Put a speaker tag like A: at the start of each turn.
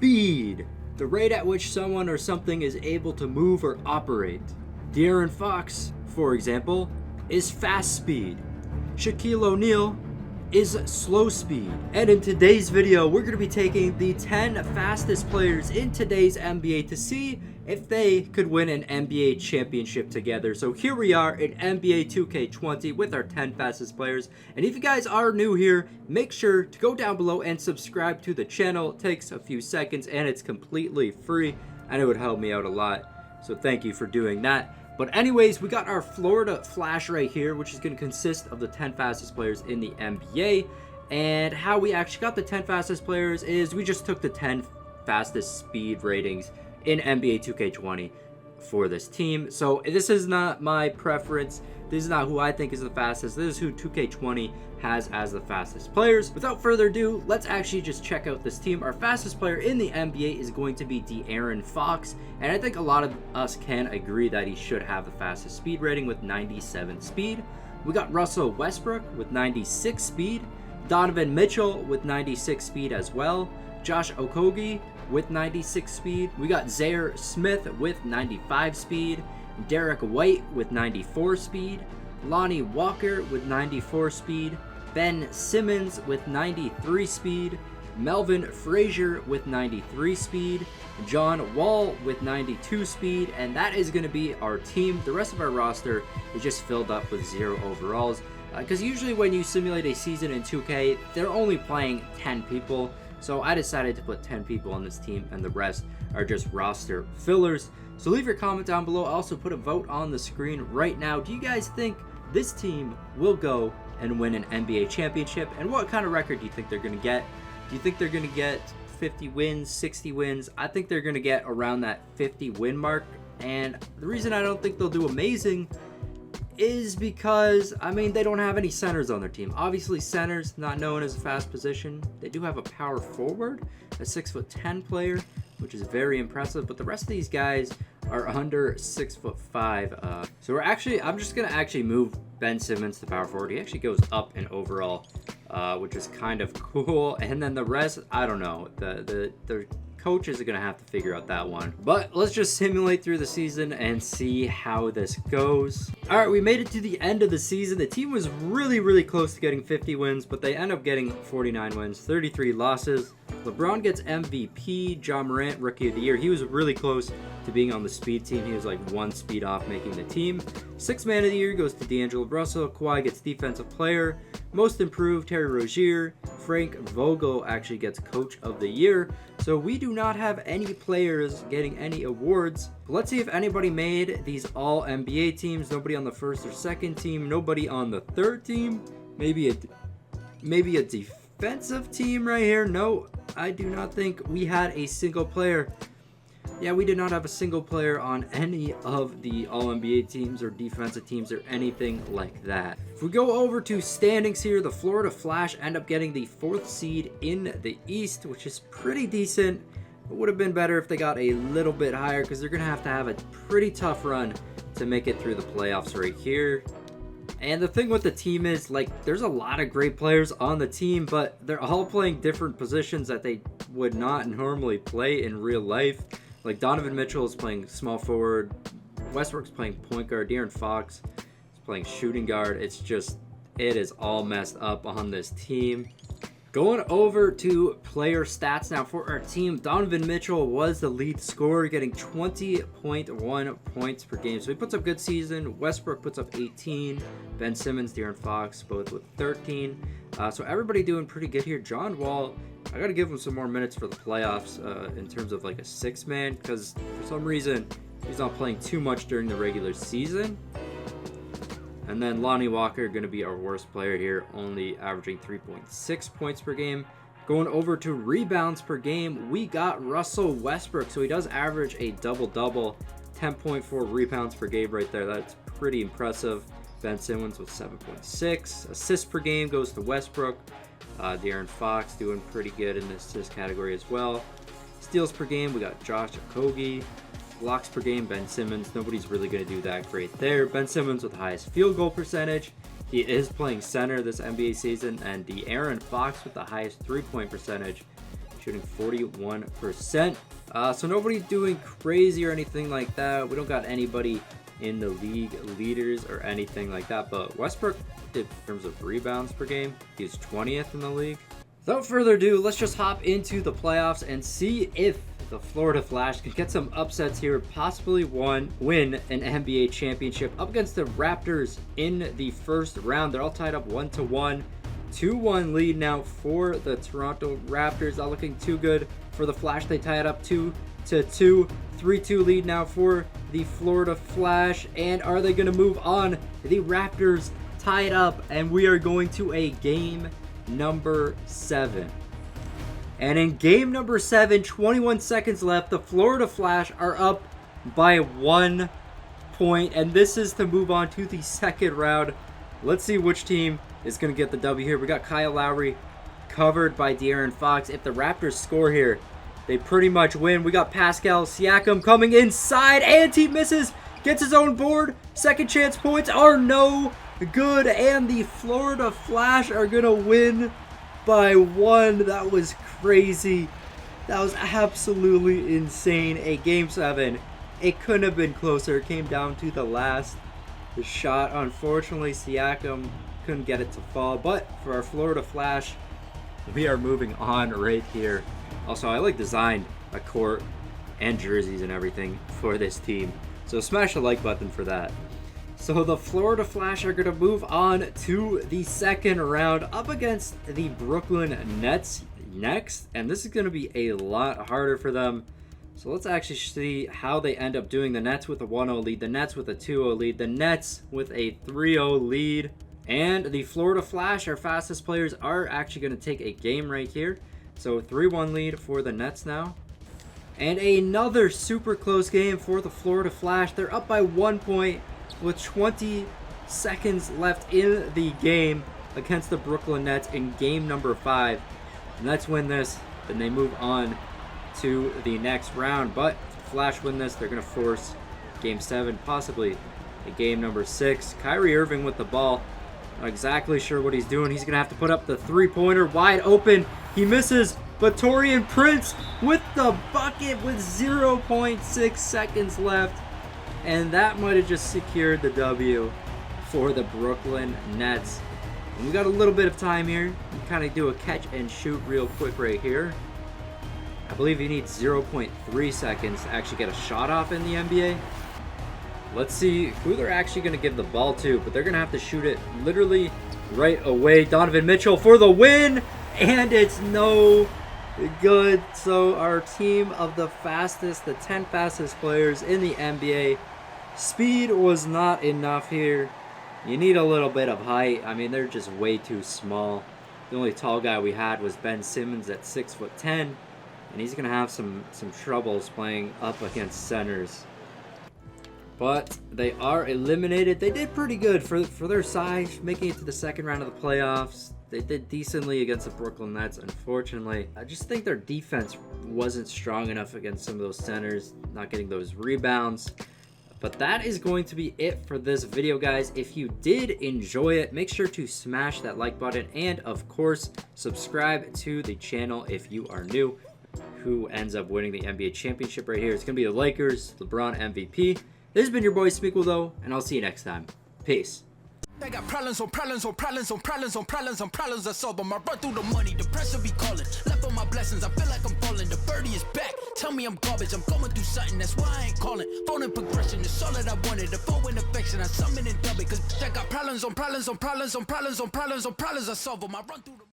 A: Speed, the rate at which someone or something is able to move or operate. De'Aaron Fox, for example, is fast speed. Shaquille O'Neal is slow speed. And in today's video, we're going to be taking the 10 fastest players in today's NBA to see if they could win an NBA championship together. So here we are in NBA 2K20 with our 10 fastest players. And if you guys are new here, make sure to go down below and subscribe to the channel. It takes a few seconds and it's completely free, and it would help me out a lot. So thank you for doing that. But anyways, we got our Florida Flash right here, which is going to consist of the 10 fastest players in the NBA. And how we actually got the 10 fastest players is we just took the 10 fastest speed ratings in NBA 2K20 for this team. So this is not my preference. This is not who I think is the fastest. This is who 2K20 has as the fastest players. Without further ado, let's actually just check out this team. Our fastest player in the NBA is going to be De'Aaron Fox, and I think a lot of us can agree that he should have the fastest speed rating with 97 speed. We got Russell Westbrook with 96 speed, Donovan Mitchell with 96 speed as well, Josh Okogie with 96 speed. We got Zaire Smith with 95 speed, Derek White with 94 speed, Lonnie Walker with 94 speed, Ben Simmons with 93 speed, Melvin Frazier with 93 speed, John Wall with 92 speed, and that is going to be our team. The rest of our roster is just filled up with 0 overalls, because usually when you simulate a season in 2K, they're only playing 10 people. So I decided to put 10 people on this team, and the rest are just roster fillers. So leave your comment down below. I also put a vote on the screen right now. Do you guys think this team will go and win an NBA championship? And what kind of record do you think they're going to get? Do you think they're going to get 50 wins, 60 wins? I think they're going to get around that 50 win mark. And the reason I don't think they'll do amazing is because, I mean, they don't have any centers on their team. Obviously, centers not known as a fast position. They do have a power forward, a 6'10" player, which is very impressive, but the rest of these guys are under 6'5". So I'm just gonna actually move Ben Simmons to power forward. He actually goes up in overall, which is kind of cool. And then the rest, I don't know. The coaches are gonna have to figure out that one. But let's just simulate through the season and see how this goes. All right, we made it to the end of the season. The team was really close to getting 50 wins, but they end up getting 49 wins, 33 losses. LeBron gets MVP. John Morant, Rookie of the Year. He was really close to being on the speed team. He was like 1 speed off making the team. Sixth Man of the Year goes to D'Angelo Russell. Kawhi gets Defensive Player. Most Improved, Terry Rozier. Frank Vogel actually gets Coach of the Year. So we do not have any players getting any awards. But let's see if anybody made these all NBA teams. Nobody on the first or second team. Nobody on the third team. Maybe a defensive team right here. No, I do not think we had a single player. Yeah, we did not have a single player on any of the All-NBA teams or defensive teams or anything like that. If we go over to standings here, the Florida Flash end up getting the 4th seed in the East, which is pretty decent. It would have been better if they got a little bit higher, because they're going to have a pretty tough run to make it through the playoffs right here. And the thing with the team is, like, there's a lot of great players on the team, but they're all playing different positions that they would not normally play in real life. Like, Donovan Mitchell is playing small forward, Westbrook's playing point guard, De'Aaron Fox is playing shooting guard. It is all messed up on this team. Going over to player stats now for our team, Donovan Mitchell was the lead scorer, getting 20.1 points per game. So he puts up a good season. Westbrook puts up 18. Ben Simmons, De'Aaron Fox, both with 13. So everybody doing pretty good here. John Wall, I got to give him some more minutes for the playoffs in terms of like a 6-man, because for some reason he's not playing too much during the regular season. And then Lonnie Walker going to be our worst player here, only averaging 3.6 points per game. Going over to rebounds per game, we got Russell Westbrook. So he does average a double-double, 10.4 rebounds per game right there. That's pretty impressive. Ben Simmons with 7.6. Assists per game goes to Westbrook. De'Aaron Fox doing pretty good in the assist category as well. Steals per game, we got Josh Okogie. Blocks per game, Ben Simmons. Nobody's really going to do that great there. Ben Simmons with the highest field goal percentage. He is playing center this NBA season. And De'Aaron Fox with the highest three-point percentage, shooting 41%. So nobody doing crazy or anything like that. We don't got anybody in the league leaders or anything like that, but Westbrook, in terms of rebounds per game, he's 20th in the league. Without further ado, let's just hop into the playoffs and see if the Florida Flash can get some upsets here, possibly win an NBA championship up against the Raptors in the first round. They're all tied up 1-1. 2-1 lead now for the Toronto Raptors. Not looking too good for the Flash. They tie it up 2-2. 3-2 lead now for the Florida Flash. And are they going to move on? The Raptors tied up, and we are going to a game number 7. And in game number 7, 21 seconds left, the Florida Flash are up by 1 point, and this is to move on to the second round. Let's see which team is going to get the W here. We got Kyle Lowry covered by De'Aaron Fox. If the Raptors score here, they pretty much win. We got Pascal Siakam coming inside, and he misses, gets his own board. Second chance points are no good, and the Florida Flash are going to win by 1. That was crazy. That was absolutely insane. A game 7. It couldn't have been closer. It came down to the last shot. Unfortunately, Siakam couldn't get it to fall, but for our Florida Flash, we are moving on right here. Also, I designed a court and jerseys and everything for this team, so smash the like button for that. So the Florida Flash are going to move on to the second round up against the Brooklyn Nets next, and this is going to be a lot harder for them. So let's actually see how they end up doing. The Nets with a 1-0 lead, the Nets with a 2-0 lead, the Nets with a 3-0 lead, and the Florida Flash, our fastest players, are actually going to take a game right here. So 3-1 lead for the Nets now. And another super close game for the Florida Flash. They're up by 1 point with 20 seconds left in the game against the Brooklyn Nets in game number 5. The Nets win this, then they move on to the next round. But if the Flash win this, they're going to force game 7, possibly a game number 6. Kyrie Irving with the ball. Not exactly sure what he's doing. He's going to have to put up the three-pointer wide open. He misses, but Taurean Prince with the bucket with 0.6 seconds left. And that might have just secured the W for the Brooklyn Nets. And we got a little bit of time here. You kind of do a catch and shoot real quick right here. I believe you need 0.3 seconds to actually get a shot off in the NBA. Let's see who they're actually going to give the ball to, but they're going to have to shoot it literally right away. Donovan Mitchell for the win, and it's no good. So our team of the fastest, the 10 fastest players in the NBA, speed was not enough here. You need a little bit of height. I mean, they're just way too small. The only tall guy we had was Ben Simmons at 6'10", and he's going to have some troubles playing up against centers. But they are eliminated. They did pretty good for their size, making it to the second round of the playoffs. They did decently against the Brooklyn Nets, unfortunately. I just think their defense wasn't strong enough against some of those centers, not getting those rebounds. But that is going to be it for this video, guys. If you did enjoy it, make sure to smash that like button, and of course, subscribe to the channel if you are new. Who ends up winning the NBA championship right here? It's going to be the Lakers, LeBron MVP. This has been your boy Smequle though, and I'll see you next time. Peace.
B: I got problems on problems on problems on problems on problems on problems I solve them. I run through the money, the pressure be calling. Left on my blessings, I feel like I'm falling. The birdie is back. Tell me I'm garbage, I'm going through something, that's why I ain't calling. Phone in progression, it's all that I wanted. The phone in affection, I summon and dub it. Cause I got problems on problems on problems on problems on problems on problems I solve them. I run through the